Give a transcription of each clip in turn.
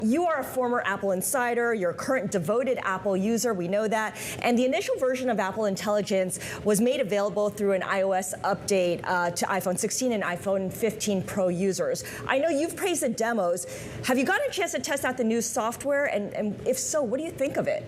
You are a former Apple insider. You're a current devoted Apple user. We know that. And the initial version of Apple Intelligence was made available through an iOS update to iPhone 16 and iPhone 15 Pro users. I know you've praised the demos. Have you gotten a chance to test out the new software? And if so, what do you think of it?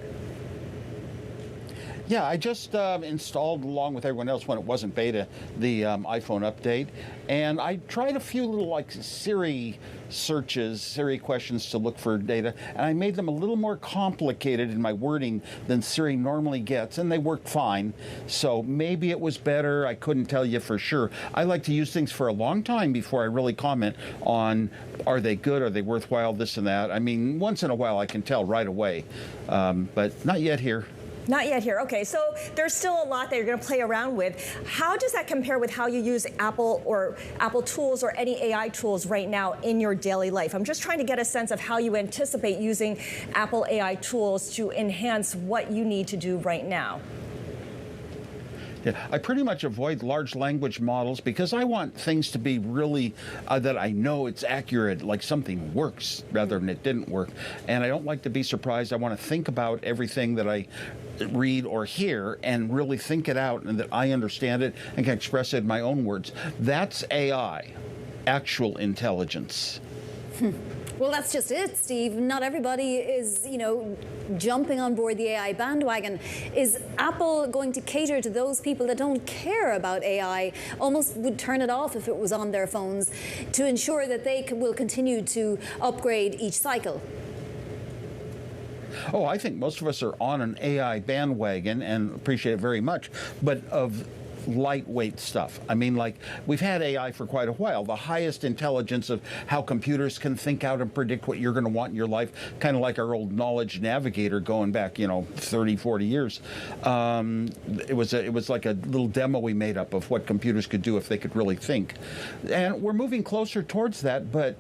Yeah, I just installed, along with everyone else when it wasn't beta, the iPhone update. And I tried a few little like Siri searches, Siri questions to look for data. And I made them a little more complicated in my wording than Siri normally gets. And they worked fine. So maybe it was better. I couldn't tell you for sure. I like to use things for a long time before I really comment on, are they good? Are they worthwhile? This and that. I mean, once in a while I can tell right away. But not yet here. Not yet here. Okay, so there's still a lot that you're going to play around with. How does that compare with how you use Apple or Apple tools or any AI tools right now in your daily life? I'm just trying to get a sense of how you anticipate using Apple AI tools to enhance what you need to do right now. Yeah, I pretty much avoid large language models because I want things to be really that I know it's accurate, like something works rather than it didn't work. And I don't like to be surprised. I want to think about everything that I read or hear and really think it out and that I understand it and can express it in my own words. That's AI, actual intelligence. Well, that's just it, Steve. Not everybody is, jumping on board the AI bandwagon. Is Apple going to cater to those people that don't care about AI, almost would turn it off if it was on their phones, to ensure that they will continue to upgrade each cycle? Oh, I think most of us are on an AI bandwagon and appreciate it very much, but of lightweight stuff. I mean, like, we've had AI for quite a while. The highest intelligence of how computers can think out and predict what you're going to want in your life, kind of like our old knowledge navigator going back, 30, 40 years. It was like a little demo we made up of what computers could do if they could really think. And we're moving closer towards that, but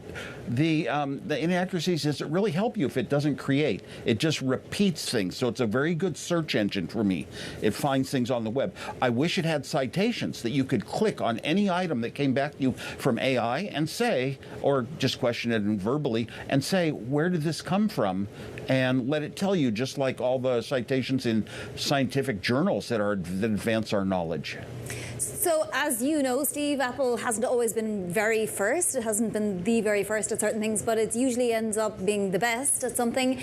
the inaccuracies, does it really help you if it doesn't create? It just repeats things. So it's a very good search engine for me. It finds things on the web. I wish it had citations that you could click on any item that came back to you from AI and say, or just question it verbally and say, where did this come from? And let it tell you, just like all the citations in scientific journals that advance our knowledge. So, as you know, Steve, Apple hasn't always been very first. It hasn't been the very first at certain things, but it usually ends up being the best at something.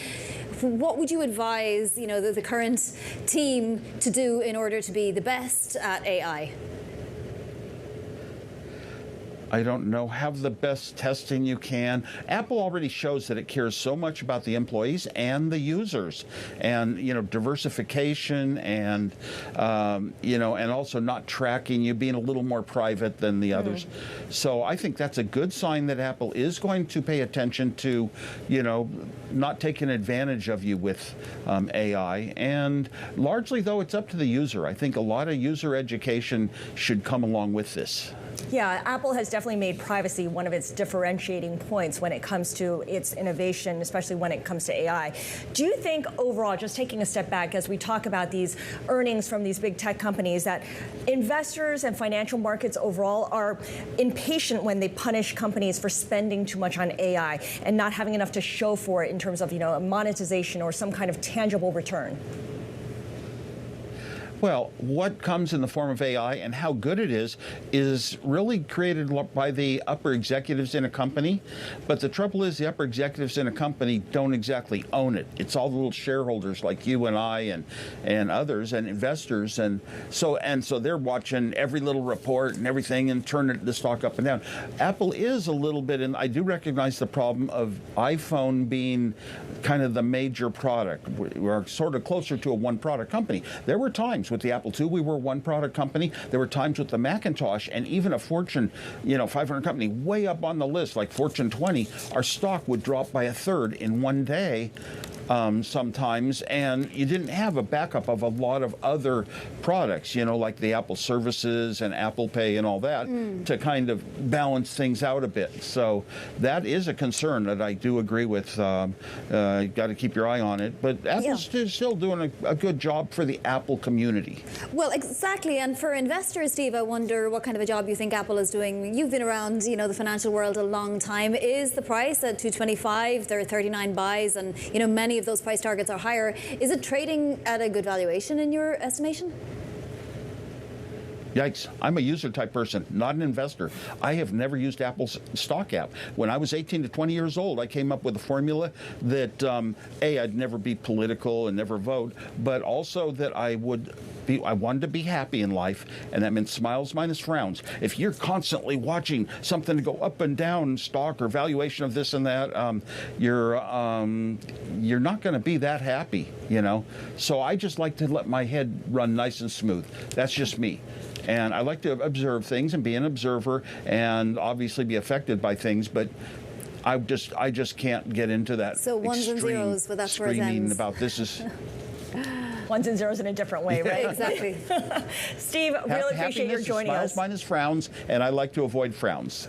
What would you advise, the current team to do in order to be the best at AI? I don't know, have the best testing you can. Apple already shows that it cares so much about the employees and the users, and diversification and and also not tracking you, being a little more private than the others. So I think that's a good sign that Apple is going to pay attention to not taking advantage of you with AI. And largely, though, it's up to the user. I think a lot of user education should come along with this. Yeah, Apple has definitely made privacy one of its differentiating points when it comes to its innovation, especially when it comes to AI. Do you think overall, just taking a step back as we talk about these earnings from these big tech companies, that investors and financial markets overall are impatient when they punish companies for spending too much on AI and not having enough to show for it in terms of, a monetization or some kind of tangible return? Well, what comes in the form of AI and how good it is really created by the upper executives in a company. But the trouble is the upper executives in a company don't exactly own it. It's all the little shareholders like you and I and others and investors. And so they're watching every little report and everything and turning the stock up and down. Apple is a little bit, and I do recognize the problem of iPhone being kind of the major product. We're sort of closer to a one-product company. There were times with the Apple II, we were a one-product company. There were times with the Macintosh and even a Fortune, 500 company way up on the list, like Fortune 20, our stock would drop by a third in one day. sometimes, and you didn't have a backup of a lot of other products, like the Apple services and Apple Pay and all that, to kind of balance things out a bit. So that is a concern that I do agree with. Got to keep your eye on it, but Apple's still doing a good job for the Apple community. Well, exactly. And for investors, Steve, I wonder what kind of a job you think Apple is doing. You've been around, the financial world a long time. Is the price at 225? There are 39 buys, and many of those price targets are higher. Is it trading at a good valuation in your estimation? Yikes. I'm a user type person, not an investor. I have never used Apple's stock app. When I was 18 to 20 years old, I came up with a formula that, I'd never be political and never vote, but also that I wanted to be happy in life, and that meant smiles minus frowns. If you're constantly watching something to go up and down, stock or valuation of this and that, you're not going to be that happy, So I just like to let my head run nice and smooth. That's just me. And I like to observe things and be an observer and obviously be affected by things, but I just can't get into that. So ones and zeros, but that's where it ends. About this is ones and zeros in a different way, right? Exactly. Steve, really appreciate your joining us. Smiles minus frowns, and I like to avoid frowns.